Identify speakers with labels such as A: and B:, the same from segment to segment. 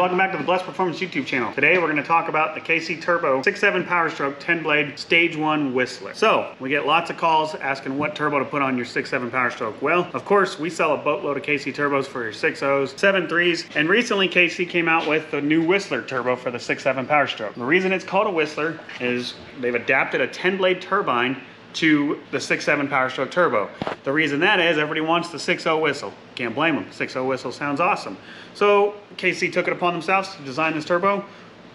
A: welcome back to the Blessed Performance YouTube channel. Today we're going to talk about the KC Turbo 6.7 Powerstroke 10-blade Stage 1 Whistler. So, we get lots of calls asking what turbo to put on your 6.7 Powerstroke. Well, of course, we sell a boatload of KC turbos for your 6.0s, 7.3s, and recently KC came out with the new Whistler turbo for the 6.7 Powerstroke. The reason it's called a Whistler is they've adapted a 10-blade turbine to the 6.7 Powerstroke turbo. The reason that is, everybody wants the 6.0 whistle. Can't blame them. 6.0 whistle sounds awesome. So KC took it upon themselves to design this turbo,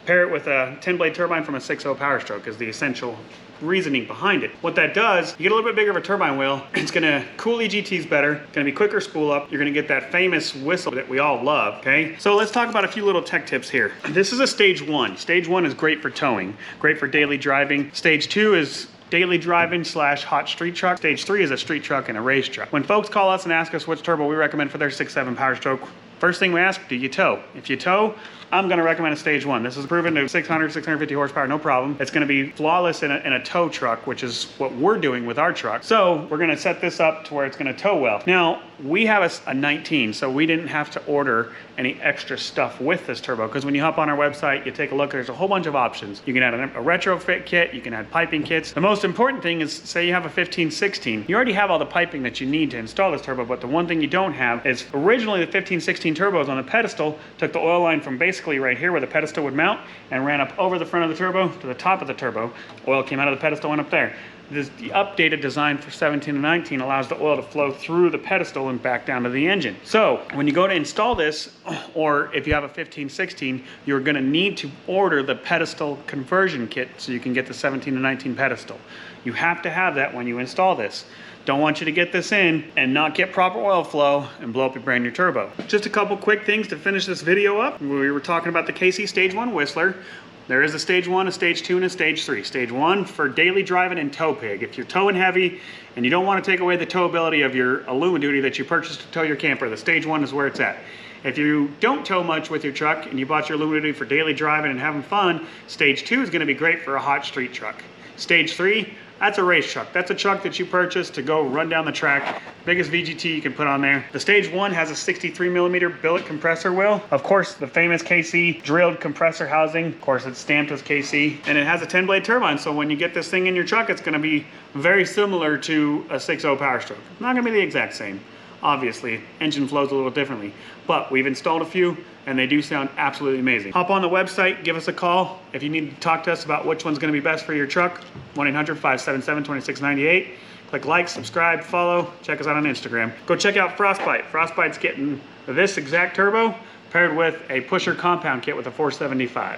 A: pair it with a 10-blade turbine from a 6.0 Powerstroke is the essential reasoning behind it. What that does, you get a little bit bigger of a turbine wheel. It's gonna cool EGTs better, gonna be quicker spool up. You're gonna get that famous whistle that we all love, okay? So let's talk about a few little tech tips here. This is a Stage 1. Stage 1 is great for towing, great for daily driving. Stage 2 is daily driving / hot street truck. Stage 3 is a street truck and a race truck. When folks call us and ask us which turbo we recommend for their 6.7 Powerstroke, first thing we ask, do you tow? If you tow, I'm gonna recommend a Stage 1. This is proven to 600, 650 horsepower, no problem. It's gonna be flawless in a tow truck, which is what we're doing with our truck. So we're gonna set this up to where it's gonna tow well. Now, we have a 19, so we didn't have to order any extra stuff with this turbo, because when you hop on our website, you take a look, there's a whole bunch of options. You can add a retrofit kit, you can add piping kits. The most important thing is, say you have a 15-16, you already have all the piping that you need to install this turbo, but the one thing you don't have is originally the 15-16 turbos on the pedestal took the oil line from basically right here where the pedestal would mount and ran up over the front of the turbo to the top of the turbo. Oil came out of the pedestal, went up there. The updated design for 17 and 19 allows the oil to flow through the pedestal and back down to the engine. So when you go to install this, or if you have a 15-16, you're gonna need to order the pedestal conversion kit so you can get the 17 and 19 pedestal. You have to have that when you install this. Don't want you to get this in and not get proper oil flow and blow up your brand new turbo. Just a couple quick things to finish this video up. We were talking about the KC Stage 1 Whistler. There is a Stage 1, a Stage 2, and a Stage 3. Stage 1 for daily driving and tow pig. If you're towing heavy and you don't want to take away the towability of your Alumaduty that you purchased to tow your camper, the Stage 1 is where it's at. If you don't tow much with your truck and you bought your Alumaduty for daily driving and having fun, Stage 2 is going to be great for a hot street truck. Stage 3, that's a race truck. That's a truck that you purchased to go run down the track. Biggest VGT you can put on there. The Stage 1 has a 63mm billet compressor wheel. Of course, the famous KC drilled compressor housing. Of course, it's stamped with KC. And it has a 10-blade turbine, so when you get this thing in your truck, it's gonna be very similar to a 6.0 Powerstroke. Not gonna be the exact same. Obviously, engine flows a little differently, but we've installed a few and they do sound absolutely amazing. Hop on the website, give us a call. If you need to talk to us about which one's gonna be best for your truck, 1-800-577-2698. Click like, subscribe, follow, check us out on Instagram. Go check out Frostbite. Frostbite's getting this exact turbo paired with a pusher compound kit with a 475.